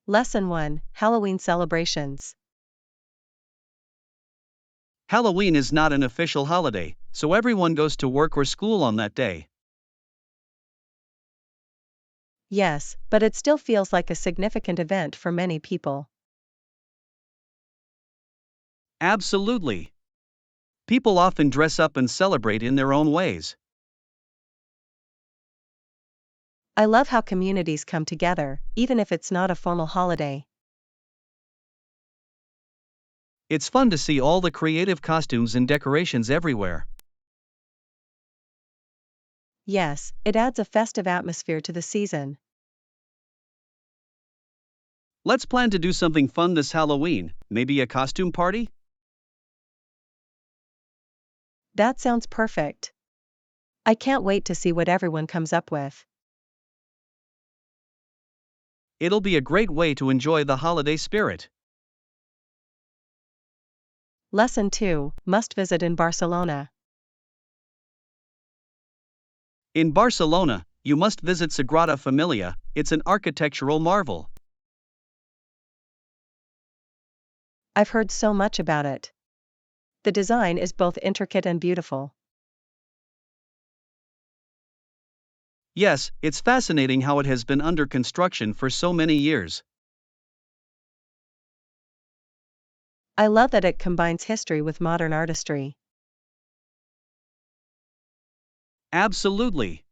Lesson 1: Halloween Celebrations. Halloween is not an official holiday, so everyone goes to work or school on that day. Yes, but it still feels like a significant event for many people. Absolutely. People often dress up and celebrate in their own ways. I love how communities come together, even if it's not a formal holiday. It's fun to see all the creative costumes and decorations everywhere. Yes, it adds a festive atmosphere to the season. Let's plan to do something fun this Halloween, maybe a costume party? That sounds perfect. I can't wait to see what everyone comes up with. It'll be a great way to enjoy the holiday spirit. Lesson 2: Must visit in Barcelona. In Barcelona, you must visit Sagrada Familia, it's an architectural marvel. I've heard so much about it. The design is both intricate and beautiful. Yes, it's fascinating how it has been under construction for so many years. I love that it combines history with modern artistry. Absolutely.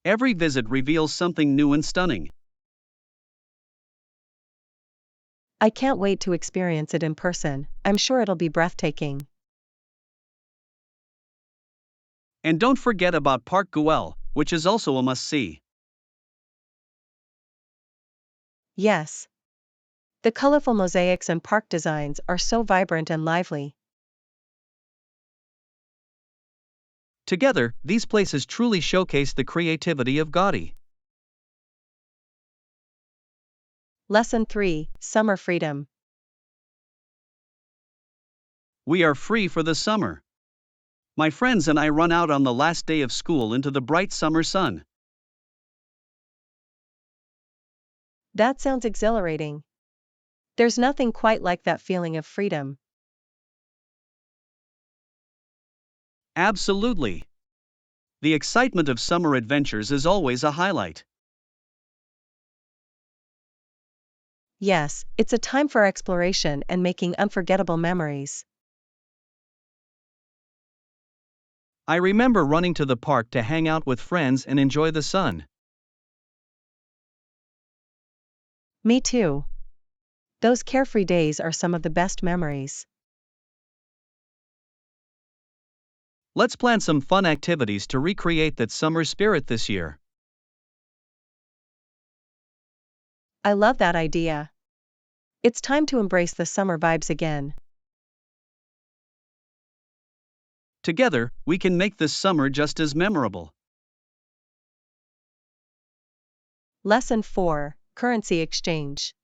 Every visit reveals something new and stunning. I can't wait to experience it in person. I'm sure it'll be breathtaking. And don't forget about Park Güell, which is also a must-see. Yes. The colorful mosaics and park designs are so vibrant and lively. Together, these places truly showcase the creativity of Gaudi. Lesson 3: Summer Freedom. We are free for the summer. My friends and I run out on the last day of school into the bright summer sun. That sounds exhilarating. There's nothing quite like that feeling of freedom. Absolutely. The excitement of summer adventures is always a highlight. Yes, it's a time for exploration and making unforgettable memories. I remember running to the park to hang out with friends and enjoy the sun. Me too. Those carefree days are some of the best memories. Let's plan some fun activities to recreate that summer spirit this year. I love that idea. It's time to embrace the summer vibes again. Together, we can make this summer just as memorable. Lesson 4: Currency Exchange.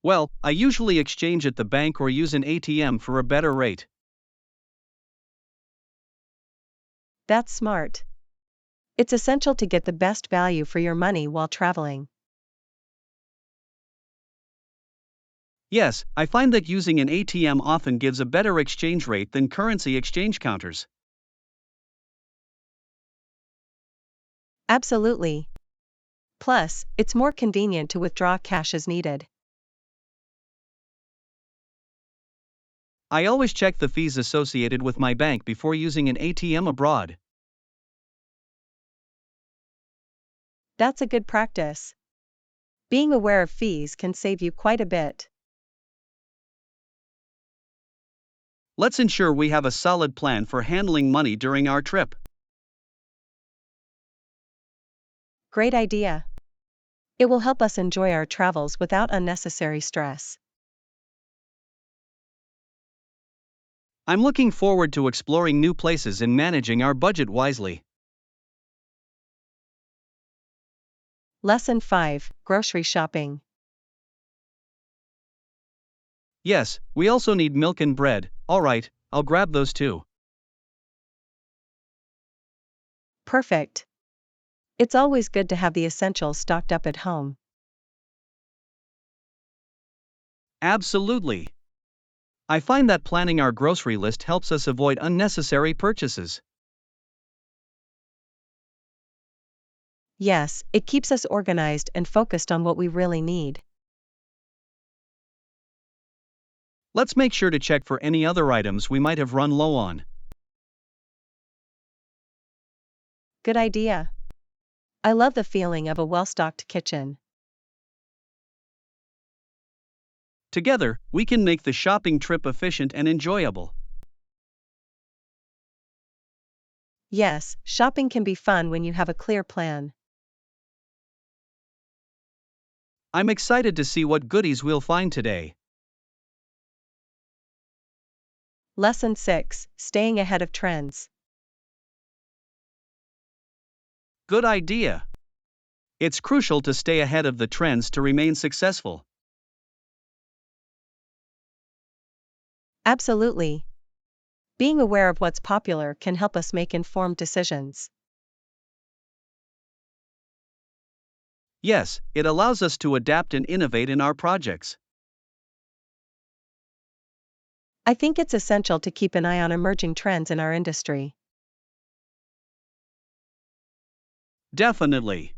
Well, I usually exchange at the bank or use an ATM for a better rate. That's smart. It's essential to get the best value for your money while traveling. Yes, I find that using an ATM often gives a better exchange rate than currency exchange counters. Absolutely. Plus, it's more convenient to withdraw cash as needed. I always check the fees associated with my bank before using an ATM abroad. That's a good practice. Being aware of fees can save you quite a bit. Let's ensure we have a solid plan for handling money during our trip. Great idea. It will help us enjoy our travels without unnecessary stress. I'm looking forward to exploring new places and managing our budget wisely. Lesson 5: Grocery Shopping. Yes, we also need milk and bread. Alright, I'll grab those too. Perfect. It's always good to have the essentials stocked up at home. Absolutely. I find that planning our grocery list helps us avoid unnecessary purchases. Yes, it keeps us organized and focused on what we really need. Let's make sure to check for any other items we might have run low on. Good idea. I love the feeling of a well-stocked kitchen. Together, we can make the shopping trip efficient and enjoyable. Yes, shopping can be fun when you have a clear plan. I'm excited to see what goodies we'll find today. Lesson 6: Staying ahead of trends. Good idea. It's crucial to stay ahead of the trends to remain successful. Absolutely. Being aware of what's popular can help us make informed decisions. Yes, it allows us to adapt and innovate in our projects. I think it's essential to keep an eye on emerging trends in our industry. Definitely.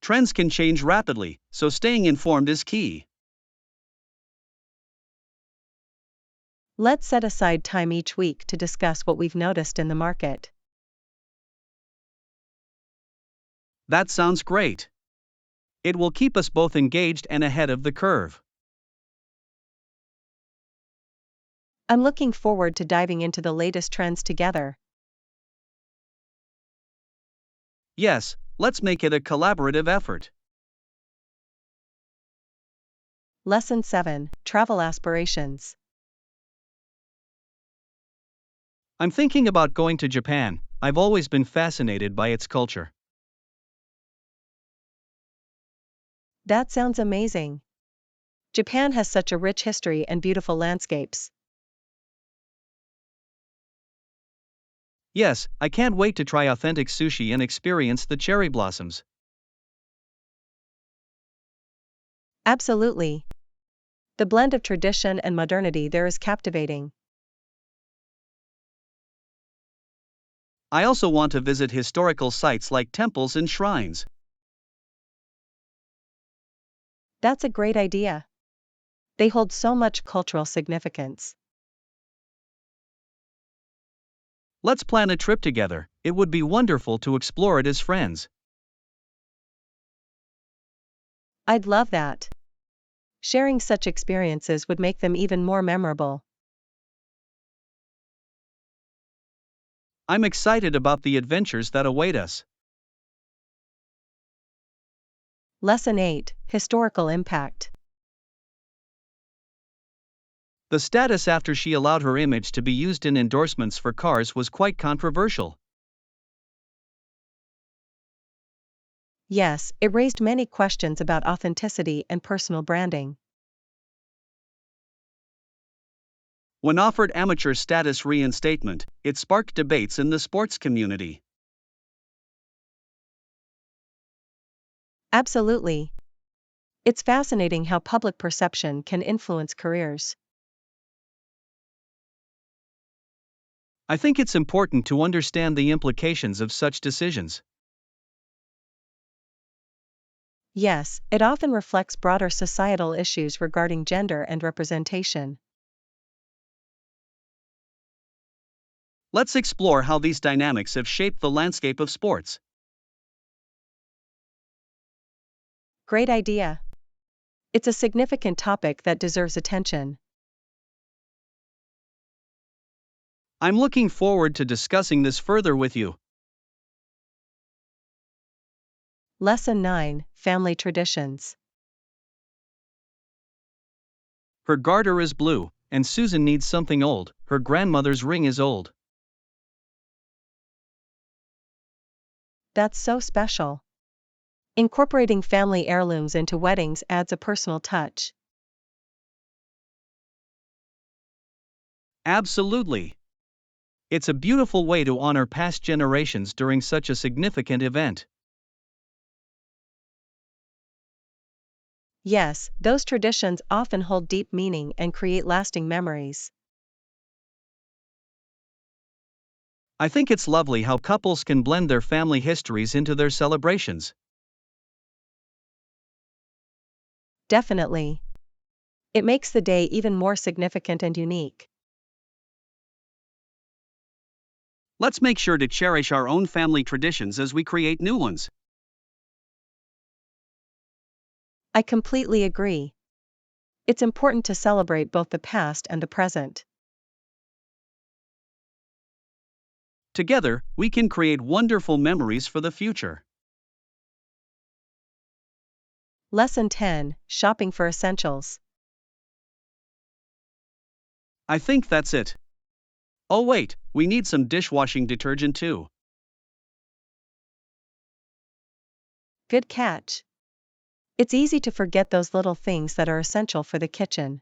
Trends can change rapidly, so staying informed is key. Let's set aside time each week to discuss what we've noticed in the market. That sounds great. It will keep us both engaged and ahead of the curve. I'm looking forward to diving into the latest trends together. Yes, let's make it a collaborative effort. Lesson 7: Travel Aspirations. I'm thinking about going to Japan. I've always been fascinated by its culture. That sounds amazing. Japan has such a rich history and beautiful landscapes. Yes, I can't wait to try authentic sushi and experience the cherry blossoms. Absolutely. The blend of tradition and modernity there is captivating. I also want to visit historical sites like temples and shrines. That's a great idea. They hold so much cultural significance. Let's plan a trip together. It would be wonderful to explore it as friends. I'd love that. Sharing such experiences would make them even more memorable. I'm excited about the adventures that await us. Lesson 8: Historical Impact. The status after she allowed her image to be used in endorsements for cars was quite controversial. Yes, it raised many questions about authenticity and personal branding. When offered amateur status reinstatement, it sparked debates in the sports community. Absolutely. It's fascinating how public perception can influence careers. I think it's important to understand the implications of such decisions. Yes, it often reflects broader societal issues regarding gender and representation. Let's explore how these dynamics have shaped the landscape of sports. Great idea. It's a significant topic that deserves attention. I'm looking forward to discussing this further with you. Lesson 9: Family Traditions. Her garter is blue, and Susan needs something old. Her grandmother's ring is old. That's so special. Incorporating family heirlooms into weddings adds a personal touch. Absolutely. It's a beautiful way to honor past generations during such a significant event. Yes, those traditions often hold deep meaning and create lasting memories. I think it's lovely how couples can blend their family histories into their celebrations. Definitely. It makes the day even more significant and unique. Let's make sure to cherish our own family traditions as we create new ones. I completely agree. It's important to celebrate both the past and the present. Together, we can create wonderful memories for the future. Lesson 10: Shopping for Essentials. I think that's it. Oh, wait, we need some dishwashing detergent too. Good catch. It's easy to forget those little things that are essential for the kitchen.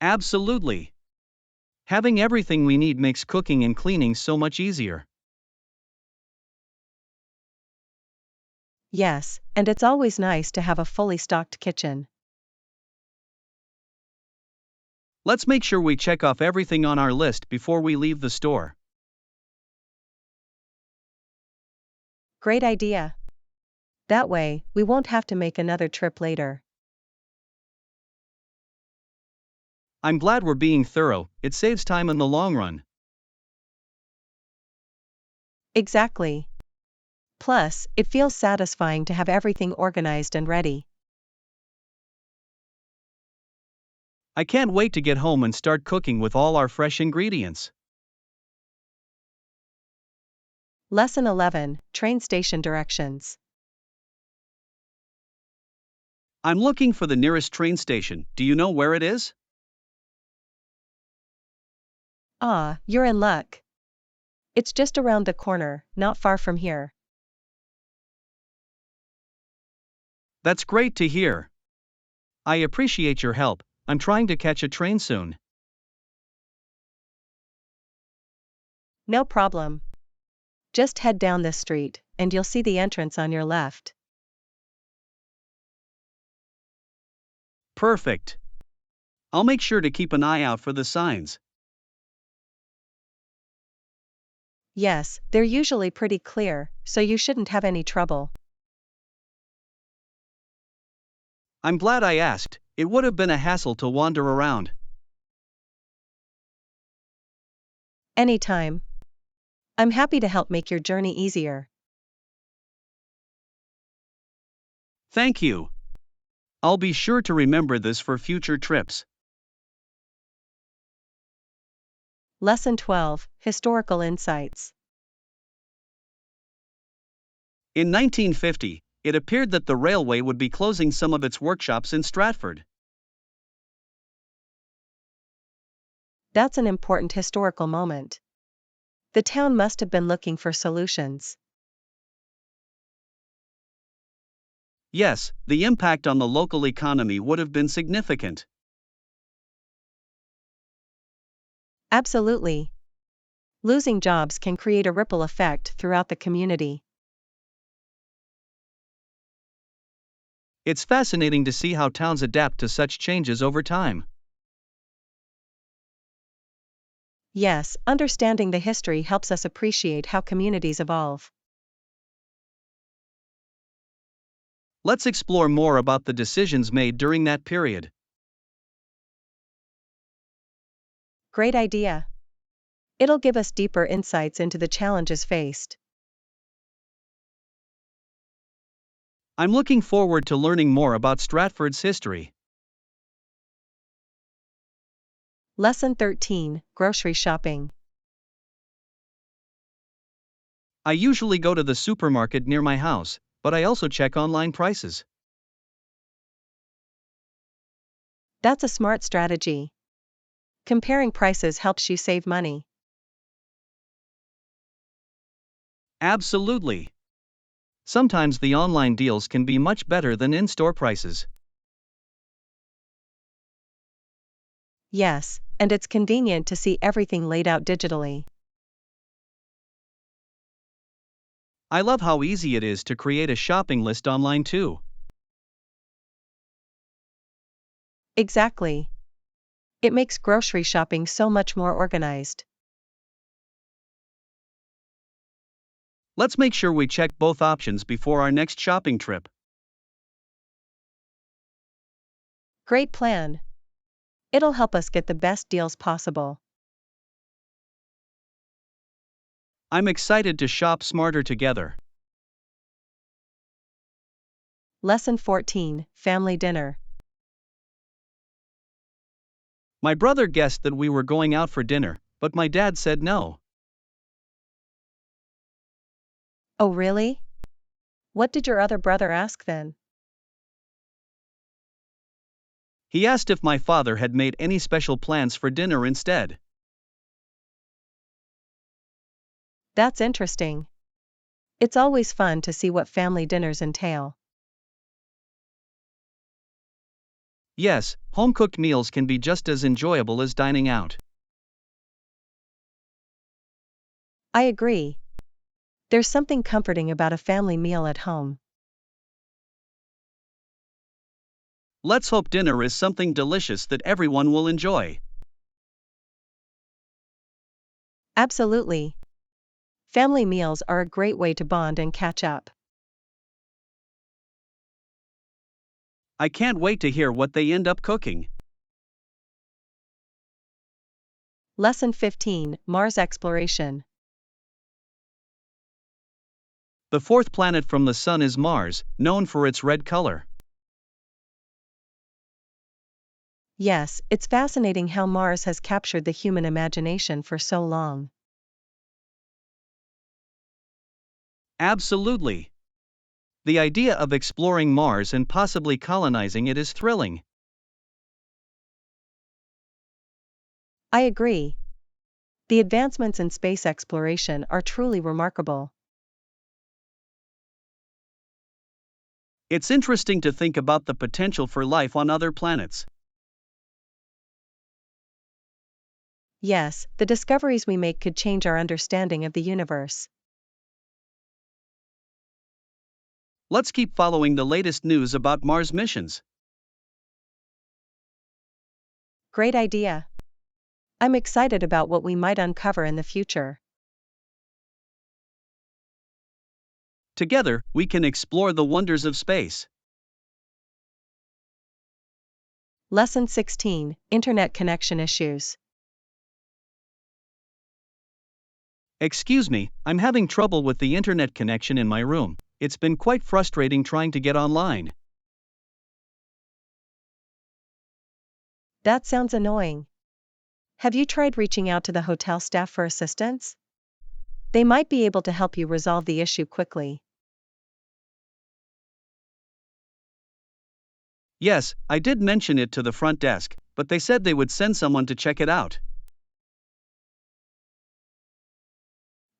Absolutely. Having everything we need makes cooking and cleaning so much easier. Yes, and it's always nice to have a fully stocked kitchen. Let's make sure we check off everything on our list before we leave the store. Great idea. That way, we won't have to make another trip later. I'm glad we're being thorough, it saves time in the long run. Exactly. Plus, it feels satisfying to have everything organized and ready. I can't wait to get home and start cooking with all our fresh ingredients. Lesson 11: Train Station Directions. I'm looking for the nearest train station. Do you know where it is? Ah, you're in luck. It's just around the corner, not far from here. That's great to hear. I appreciate your help. I'm trying to catch a train soon. No problem. Just head down this street, and you'll see the entrance on your left. Perfect. I'll make sure to keep an eye out for the signs. Yes, they're usually pretty clear, so you shouldn't have any trouble. I'm glad I asked, it would have been a hassle to wander around. Anytime. I'm happy to help make your journey easier. Thank you. I'll be sure to remember this for future trips. Lesson 12: Historical Insights. In 1950, it appeared that the railway would be closing some of its workshops in Stratford. That's an important historical moment. The town must have been looking for solutions. Yes, the impact on the local economy would have been significant. Absolutely. Losing jobs can create a ripple effect throughout the community. It's fascinating to see how towns adapt to such changes over time. Yes, understanding the history helps us appreciate how communities evolve. Let's explore more about the decisions made during that period. Great idea. It'll give us deeper insights into the challenges faced. I'm looking forward to learning more about Stratford's history. Lesson 13: Grocery Shopping. I usually go to the supermarket near my house, but I also check online prices. That's a smart strategy. Comparing prices helps you save money. Absolutely. Sometimes the online deals can be much better than in store prices. Yes, and it's convenient to see everything laid out digitally. I love how easy it is to create a shopping list online too. Exactly. It makes grocery shopping so much more organized. Let's make sure we check both options before our next shopping trip. Great plan. It'll help us get the best deals possible. I'm excited to shop smarter together. Lesson 14, Family Dinner. My brother guessed that we were going out for dinner, but my dad said no. Oh really? What did your other brother ask then? He asked if my father had made any special plans for dinner instead. That's interesting. It's always fun to see what family dinners entail. Yes, home-cooked meals can be just as enjoyable as dining out. I agree. There's something comforting about a family meal at home. Let's hope dinner is something delicious that everyone will enjoy. Absolutely. Family meals are a great way to bond and catch up. I can't wait to hear what they end up cooking. Lesson 15, Mars Exploration. The fourth planet from the Sun is Mars, known for its red color. Yes, it's fascinating how Mars has captured the human imagination for so long. Absolutely. The idea of exploring Mars and possibly colonizing it is thrilling. I agree. The advancements in space exploration are truly remarkable. It's interesting to think about the potential for life on other planets. Yes, the discoveries we make could change our understanding of the universe. Let's keep following the latest news about Mars missions. Great idea. I'm excited about what we might uncover in the future. Together, we can explore the wonders of space. Lesson 16, Internet Connection Issues. Excuse me, I'm having trouble with the internet connection in my room. It's been quite frustrating trying to get online. That sounds annoying. Have you tried reaching out to the hotel staff for assistance? They might be able to help you resolve the issue quickly. Yes, I did mention it to the front desk, but they said they would send someone to check it out.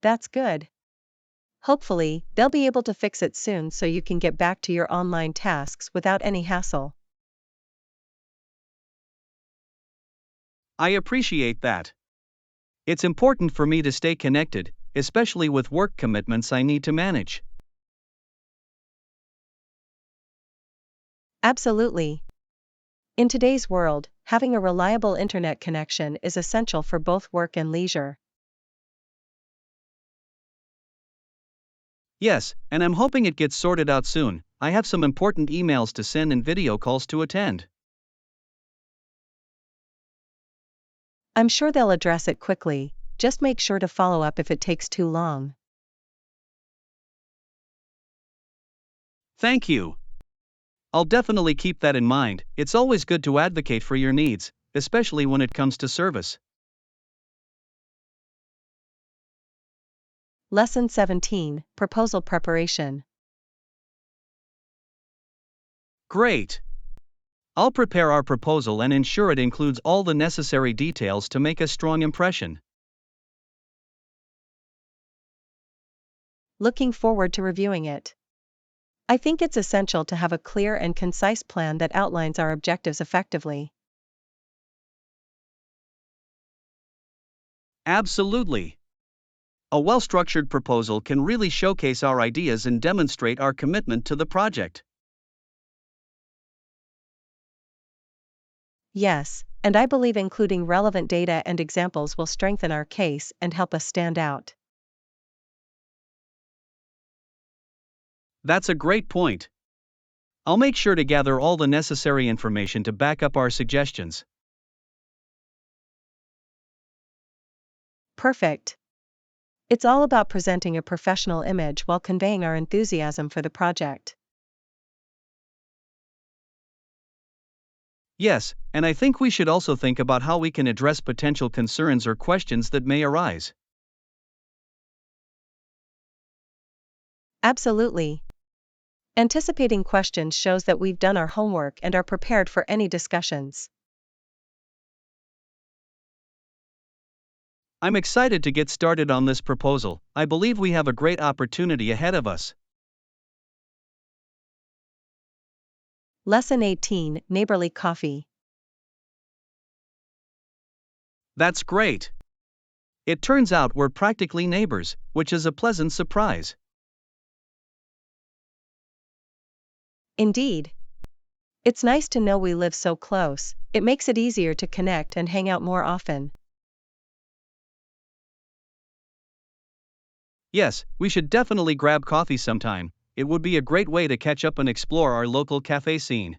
That's good. Hopefully, they'll be able to fix it soon so you can get back to your online tasks without any hassle. I appreciate that. It's important for me to stay connected, especially with work commitments I need to manage. Absolutely. In today's world, having a reliable internet connection is essential for both work and leisure. Yes, and I'm hoping it gets sorted out soon. I have some important emails to send and video calls to attend. I'm sure they'll address it quickly, just make sure to follow up if it takes too long. Thank you. I'll definitely keep that in mind. It's always good to advocate for your needs, especially when it comes to service. Lesson 17, Proposal Preparation. Great. I'll prepare our proposal and ensure it includes all the necessary details to make a strong impression. Looking forward to reviewing it. I think it's essential to have a clear and concise plan that outlines our objectives effectively. Absolutely. A well-structured proposal can really showcase our ideas and demonstrate our commitment to the project. Yes, and I believe including relevant data and examples will strengthen our case and help us stand out. That's a great point. I'll make sure to gather all the necessary information to back up our suggestions. Perfect. It's all about presenting a professional image while conveying our enthusiasm for the project. Yes, and I think we should also think about how we can address potential concerns or questions that may arise. Absolutely. Anticipating questions shows that we've done our homework and are prepared for any discussions. I'm excited to get started on this proposal. I believe we have a great opportunity ahead of us. Lesson 18: Neighborly Coffee. That's great. It turns out we're practically neighbors, which is a pleasant surprise. Indeed. It's nice to know we live so close, it makes it easier to connect and hang out more often. Yes, we should definitely grab coffee sometime. It would be a great way to catch up and explore our local cafe scene.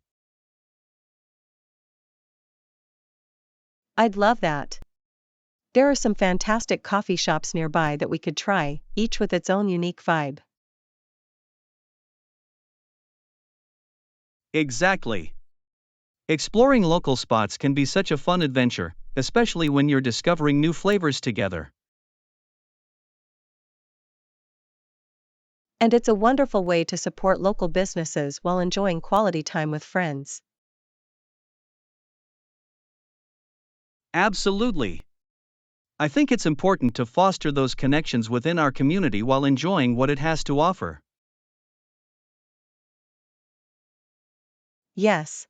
I'd love that. There are some fantastic coffee shops nearby that we could try, each with its own unique vibe. Exactly. Exploring local spots can be such a fun adventure, especially when you're discovering new flavors together. And it's a wonderful way to support local businesses while enjoying quality time with friends. Absolutely. I think it's important to foster those connections within our community while enjoying what it has to offer. Yes.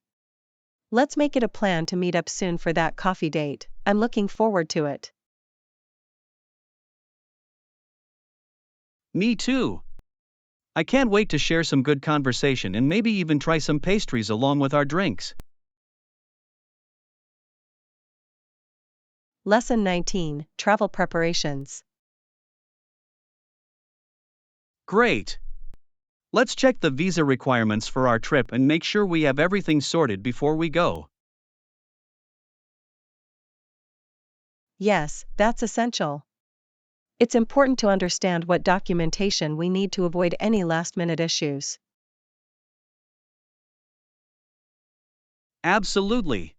Let's make it a plan to meet up soon for that coffee date. I'm looking forward to it. Me too. I can't wait to share some good conversation and maybe even try some pastries along with our drinks. Lesson 19: Travel Preparations. Great. Let's check the visa requirements for our trip and make sure we have everything sorted before we go. Yes, that's essential. It's important to understand what documentation we need to avoid any last-minute issues. Absolutely.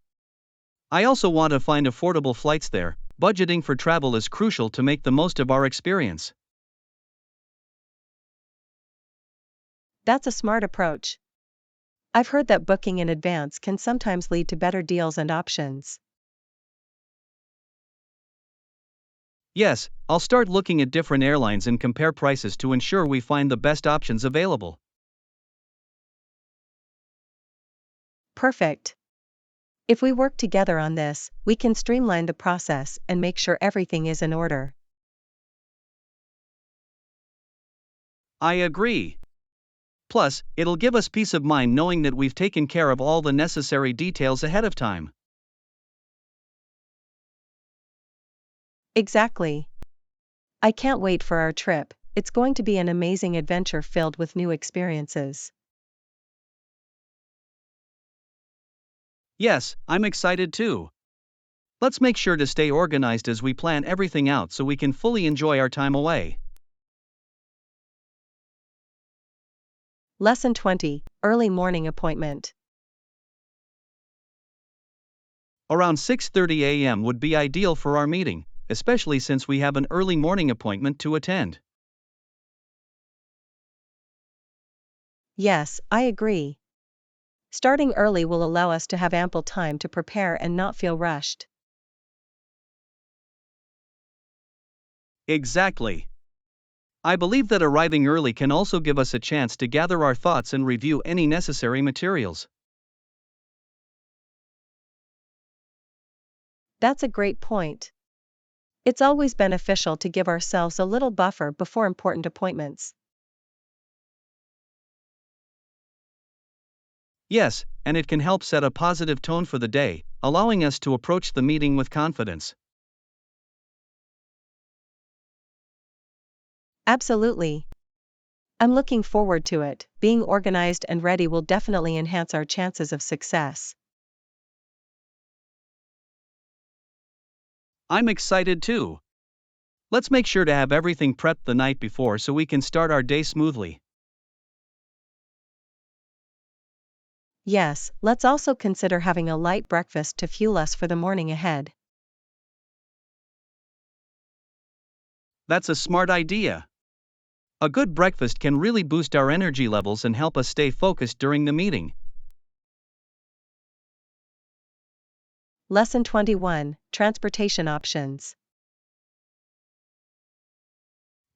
I also want to find affordable flights there. Budgeting for travel is crucial to make the most of our experience. That's a smart approach. I've heard that booking in advance can sometimes lead to better deals and options. Yes, I'll start looking at different airlines and compare prices to ensure we find the best options available. Perfect. If we work together on this, we can streamline the process and make sure everything is in order. I agree. Plus, it'll give us peace of mind knowing that we've taken care of all the necessary details ahead of time. Exactly. I can't wait for our trip. It's going to be an amazing adventure filled with new experiences. Yes, I'm excited too. Let's make sure to stay organized as we plan everything out so we can fully enjoy our time away. Lesson 20: Early Morning Appointment. Around 6:30 a.m. would be ideal for our meeting, especially since we have an early morning appointment to attend. Yes, I agree. Starting early will allow us to have ample time to prepare and not feel rushed. Exactly. I believe that arriving early can also give us a chance to gather our thoughts and review any necessary materials. That's a great point. It's always beneficial to give ourselves a little buffer before important appointments. Yes, and it can help set a positive tone for the day, allowing us to approach the meeting with confidence. Absolutely. I'm looking forward to it. Being organized and ready will definitely enhance our chances of success. I'm excited too. Let's make sure to have everything prepped the night before so we can start our day smoothly. Yes, let's also consider having a light breakfast to fuel us for the morning ahead. That's a smart idea. A good breakfast can really boost our energy levels and help us stay focused during the meeting. Lesson 21, Transportation Options.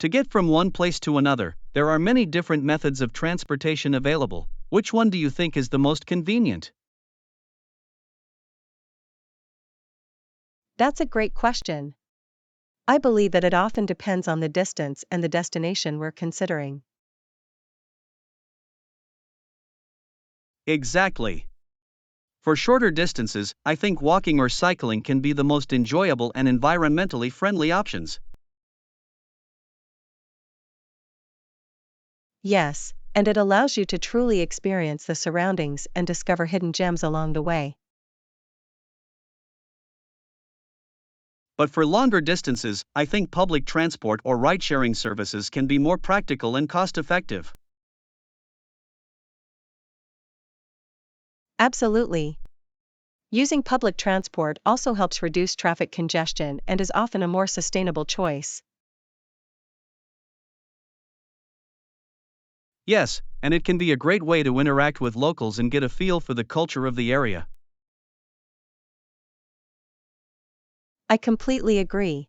To get from one place to another, there are many different methods of transportation available. Which one do you think is the most convenient? That's a great question. I believe that it often depends on the distance and the destination we're considering. Exactly. For shorter distances, I think walking or cycling can be the most enjoyable and environmentally friendly options. Yes, and it allows you to truly experience the surroundings and discover hidden gems along the way. But for longer distances, I think public transport or ride sharing services can be more practical and cost effective. Absolutely. Using public transport also helps reduce traffic congestion and is often a more sustainable choice. Yes, and it can be a great way to interact with locals and get a feel for the culture of the area. I completely agree.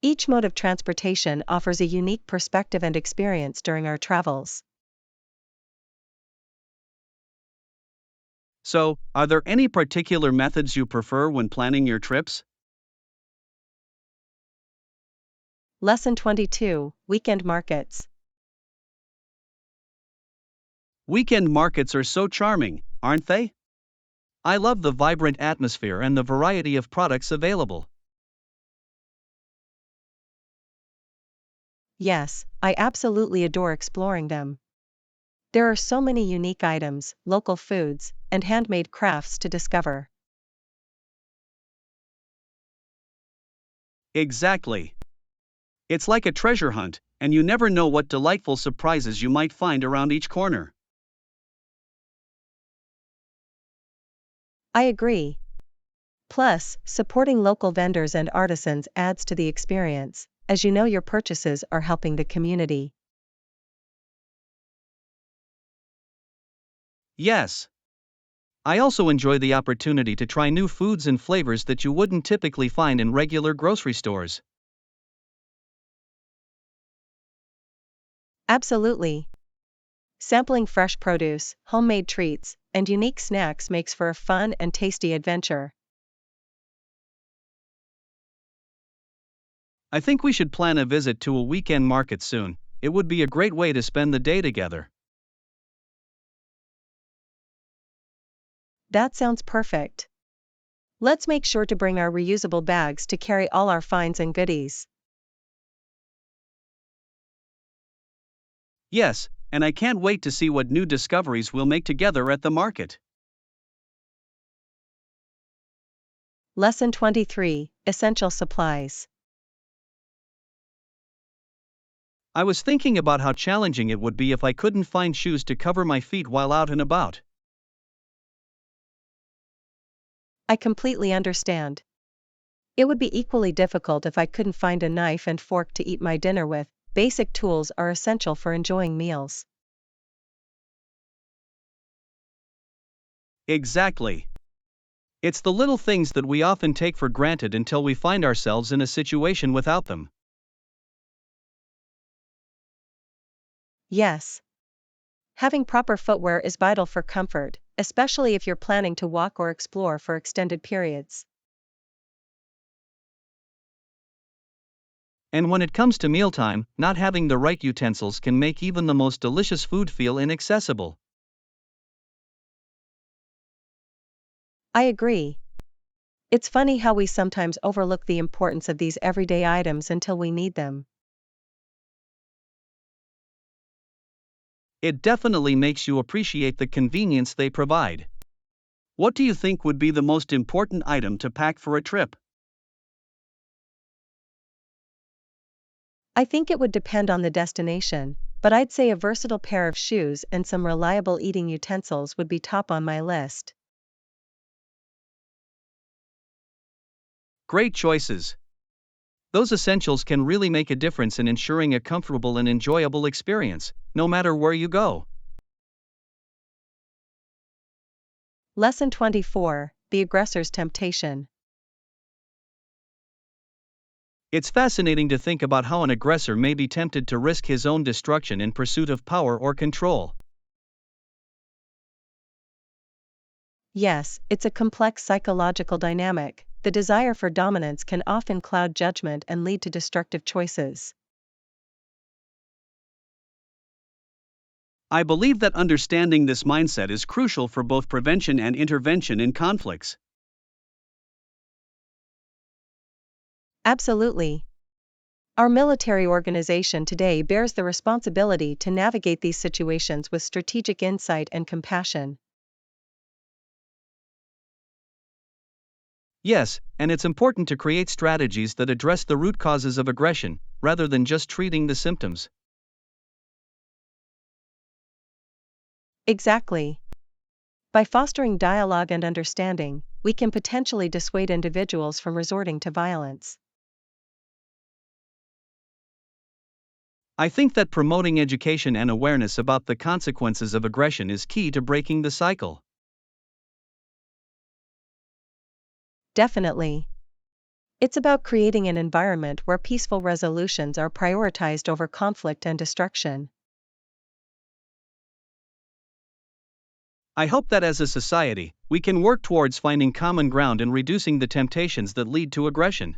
Each mode of transportation offers a unique perspective and experience during our travels. So, are there any particular methods you prefer when planning your trips? Lesson 22, Weekend Markets. Weekend markets are so charming, aren't they? I love the vibrant atmosphere and the variety of products available. Yes, I absolutely adore exploring them. There are so many unique items, local foods, and handmade crafts to discover. Exactly. It's like a treasure hunt, and you never know what delightful surprises you might find around each corner. I agree. Plus, supporting local vendors and artisans adds to the experience, as you know your purchases are helping the community. Yes. I also enjoy the opportunity to try new foods and flavors that you wouldn't typically find in regular grocery stores. Absolutely. Sampling fresh produce, homemade treats, and unique snacks makes for a fun and tasty adventure. I think we should plan a visit to a weekend market soon. It would be a great way to spend the day together. That sounds perfect. Let's make sure to bring our reusable bags to carry all our finds and goodies. Yes, and I can't wait to see what new discoveries we'll make together at the market. Lesson 23, Essential Supplies. I was thinking about how challenging it would be if I couldn't find shoes to cover my feet while out and about. I completely understand. It would be equally difficult if I couldn't find a knife and fork to eat my dinner with. Basic tools are essential for enjoying meals. Exactly. It's the little things that we often take for granted until we find ourselves in a situation without them. Yes. Having proper footwear is vital for comfort, especially if you're planning to walk or explore for extended periods. And when it comes to mealtime, not having the right utensils can make even the most delicious food feel inaccessible. I agree. It's funny how we sometimes overlook the importance of these everyday items until we need them. It definitely makes you appreciate the convenience they provide. What do you think would be the most important item to pack for a trip? I think it would depend on the destination, but I'd say a versatile pair of shoes and some reliable eating utensils would be top on my list. Great choices. Those essentials can really make a difference in ensuring a comfortable and enjoyable experience, no matter where you go. Lesson 24: The Aggressor's Temptation. It's fascinating to think about how an aggressor may be tempted to risk his own destruction in pursuit of power or control. Yes, it's a complex psychological dynamic. The desire for dominance can often cloud judgment and lead to destructive choices. I believe that understanding this mindset is crucial for both prevention and intervention in conflicts. Absolutely. Our military organization today bears the responsibility to navigate these situations with strategic insight and compassion. Yes, and it's important to create strategies that address the root causes of aggression, rather than just treating the symptoms. Exactly. By fostering dialogue and understanding, we can potentially dissuade individuals from resorting to violence. I think that promoting education and awareness about the consequences of aggression is key to breaking the cycle. Definitely. It's about creating an environment where peaceful resolutions are prioritized over conflict and destruction. I hope that as a society, we can work towards finding common ground and reducing the temptations that lead to aggression.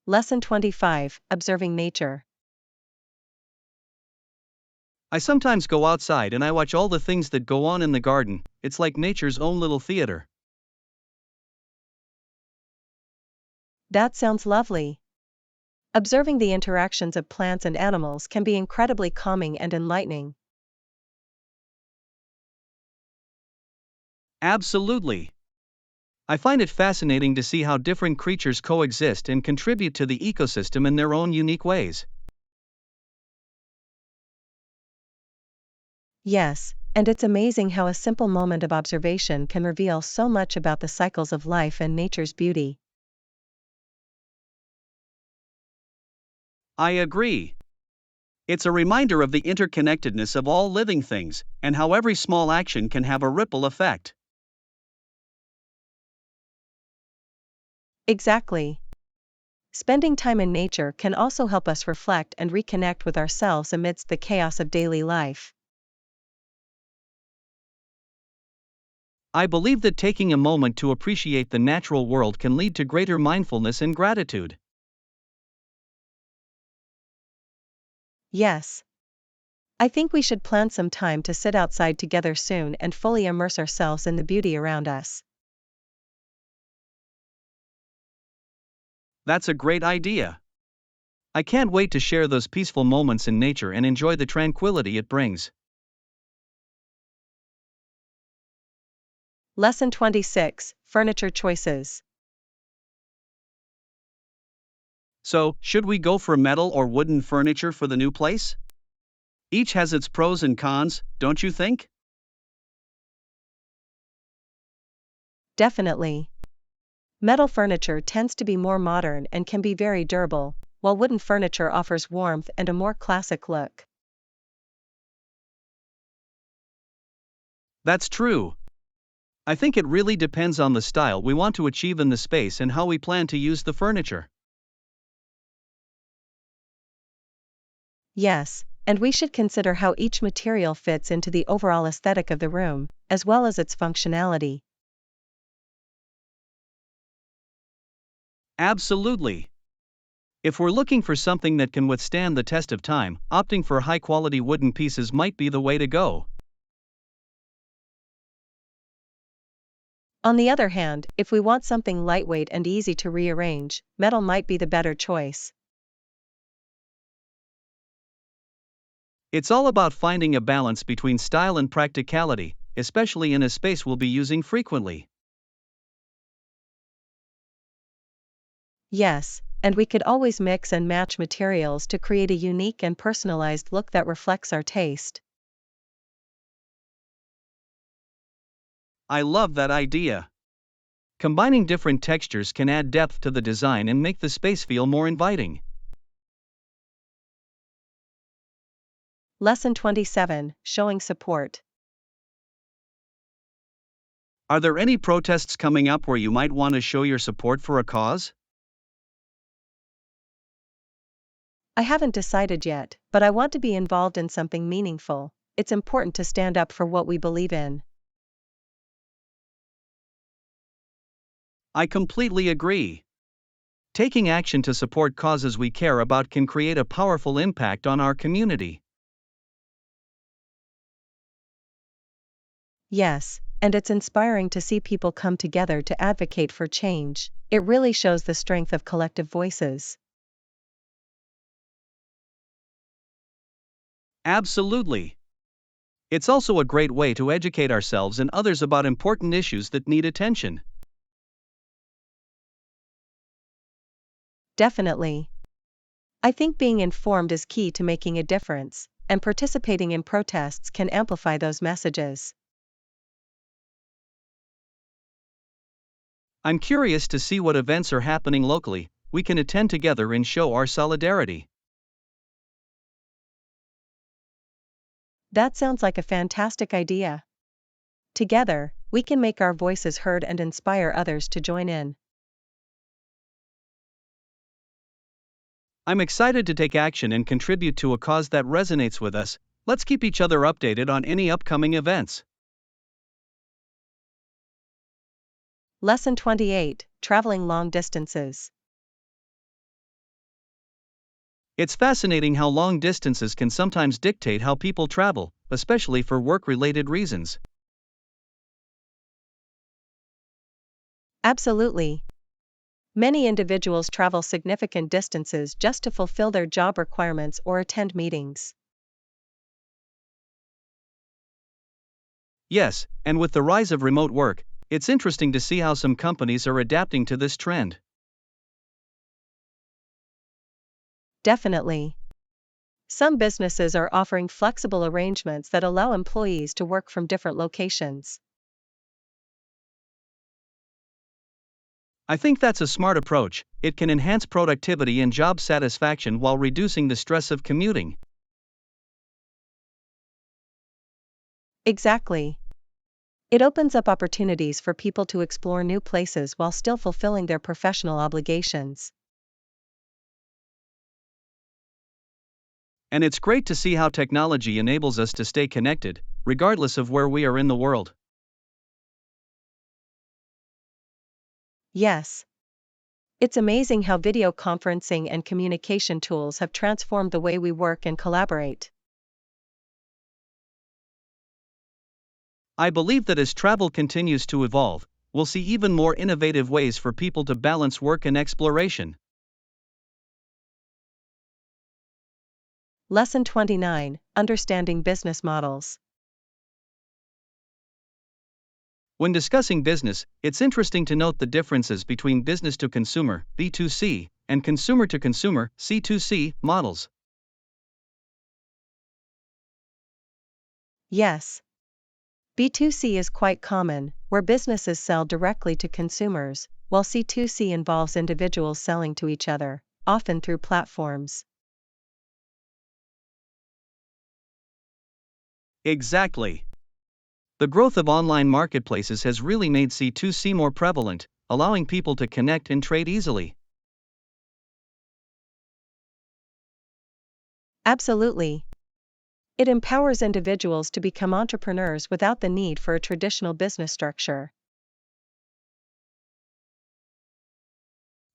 Lesson 25: Observing Nature. I sometimes go outside and I watch all the things that go on in the garden. It's like nature's own little theater. That sounds lovely. Observing the interactions of plants and animals can be incredibly calming and enlightening. Absolutely. I find it fascinating to see how different creatures coexist and contribute to the ecosystem in their own unique ways. Yes, and it's amazing how a simple moment of observation can reveal so much about the cycles of life and nature's beauty. I agree. It's a reminder of the interconnectedness of all living things, and how every small action can have a ripple effect. Exactly. Spending time in nature can also help us reflect and reconnect with ourselves amidst the chaos of daily life. I believe that taking a moment to appreciate the natural world can lead to greater mindfulness and gratitude. Yes. I think we should plan some time to sit outside together soon and fully immerse ourselves in the beauty around us. That's a great idea. I can't wait to share those peaceful moments in nature and enjoy the tranquility it brings. Lesson 26: Furniture Choices. So, should we go for metal or wooden furniture for the new place? Each has its pros and cons, don't you think? Definitely. Metal furniture tends to be more modern and can be very durable, while wooden furniture offers warmth and a more classic look. That's true. I think it really depends on the style we want to achieve in the space and how we plan to use the furniture. Yes, and we should consider how each material fits into the overall aesthetic of the room, as well as its functionality. Absolutely. If we're looking for something that can withstand the test of time, opting for high quality wooden pieces might be the way to go. On the other hand, if we want something lightweight and easy to rearrange, metal might be the better choice. It's all about finding a balance between style and practicality, especially in a space we'll be using frequently. Yes, and we could always mix and match materials to create a unique and personalized look that reflects our taste. I love that idea. Combining different textures can add depth to the design and make the space feel more inviting. Lesson 27, Showing Support. Are there any protests coming up where you might want to show your support for a cause? I haven't decided yet, but I want to be involved in something meaningful. It's important to stand up for what we believe in. I completely agree. Taking action to support causes we care about can create a powerful impact on our community. Yes, and it's inspiring to see people come together to advocate for change. It really shows the strength of collective voices. Absolutely. It's also a great way to educate ourselves and others about important issues that need attention. Definitely. I think being informed is key to making a difference, and participating in protests can amplify those messages. I'm curious to see what events are happening locally we can attend together and show our solidarity. That sounds like a fantastic idea. Together, we can make our voices heard and inspire others to join in. I'm excited to take action and contribute to a cause that resonates with us. Let's keep each other updated on any upcoming events. Lesson 28, Traveling Long Distances. It's fascinating how long distances can sometimes dictate how people travel, especially for work-related reasons. Absolutely. Many individuals travel significant distances just to fulfill their job requirements or attend meetings. Yes, and with the rise of remote work, it's interesting to see how some companies are adapting to this trend. Definitely. Some businesses are offering flexible arrangements that allow employees to work from different locations. I think that's a smart approach. It can enhance productivity and job satisfaction while reducing the stress of commuting. Exactly. It opens up opportunities for people to explore new places while still fulfilling their professional obligations. And it's great to see how technology enables us to stay connected, regardless of where we are in the world. Yes. It's amazing how video conferencing and communication tools have transformed the way we work and collaborate. I believe that as travel continues to evolve, we'll see even more innovative ways for people to balance work and exploration. Lesson 29, Understanding Business Models. When discussing business, it's interesting to note the differences between business to consumer (B2C) and consumer to consumer (C2C) models. Yes. B2C is quite common, where businesses sell directly to consumers, while C2C involves individuals selling to each other, often through platforms. Exactly. The growth of online marketplaces has really made C2C more prevalent, allowing people to connect and trade easily. Absolutely. It empowers individuals to become entrepreneurs without the need for a traditional business structure.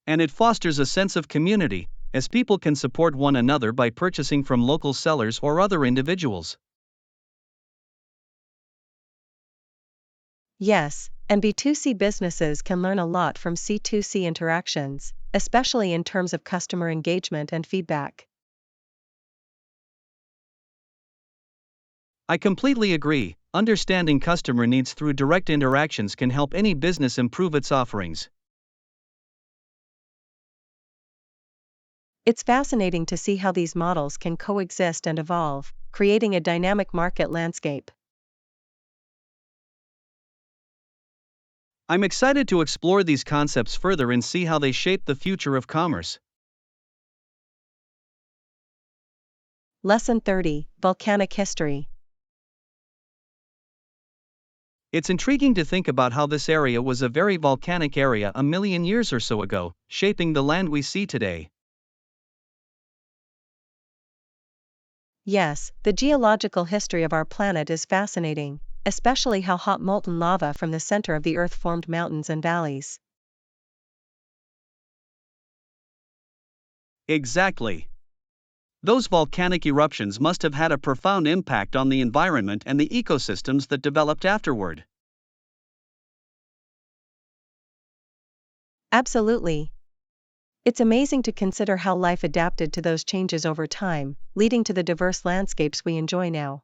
And it fosters a sense of community, as people can support one another by purchasing from local sellers or other individuals. Yes, and B2C businesses can learn a lot from C2C interactions, especially in terms of customer engagement and feedback. I completely agree. Understanding customer needs through direct interactions can help any business improve its offerings. It's fascinating to see how these models can coexist and evolve, creating a dynamic market landscape. I'm excited to explore these concepts further and see how they shape the future of commerce. Lesson 30: Volcanic History. It's intriguing to think about how this area was a very volcanic area a million years or so ago, shaping the land we see today. Yes, the geological history of our planet is fascinating, especially how hot molten lava from the center of the Earth formed mountains and valleys. Exactly. Those volcanic eruptions must have had a profound impact on the environment and the ecosystems that developed afterward. Absolutely. It's amazing to consider how life adapted to those changes over time, leading to the diverse landscapes we enjoy now.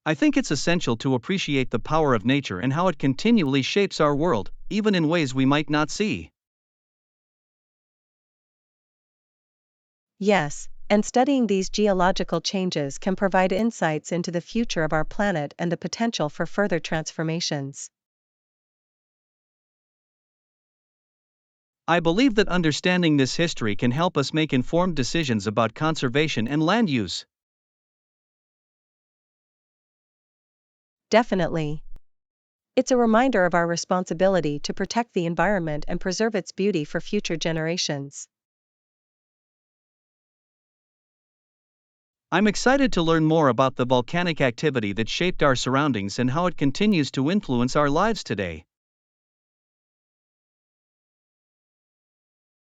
I think it's essential to appreciate the power of nature and how it continually shapes our world, even in ways we might not see. Yes, and studying these geological changes can provide insights into the future of our planet and the potential for further transformations. I believe that understanding this history can help us make informed decisions about conservation and land use. Definitely. It's a reminder of our responsibility to protect the environment and preserve its beauty for future generations. I'm excited to learn more about the volcanic activity that shaped our surroundings and how it continues to influence our lives today.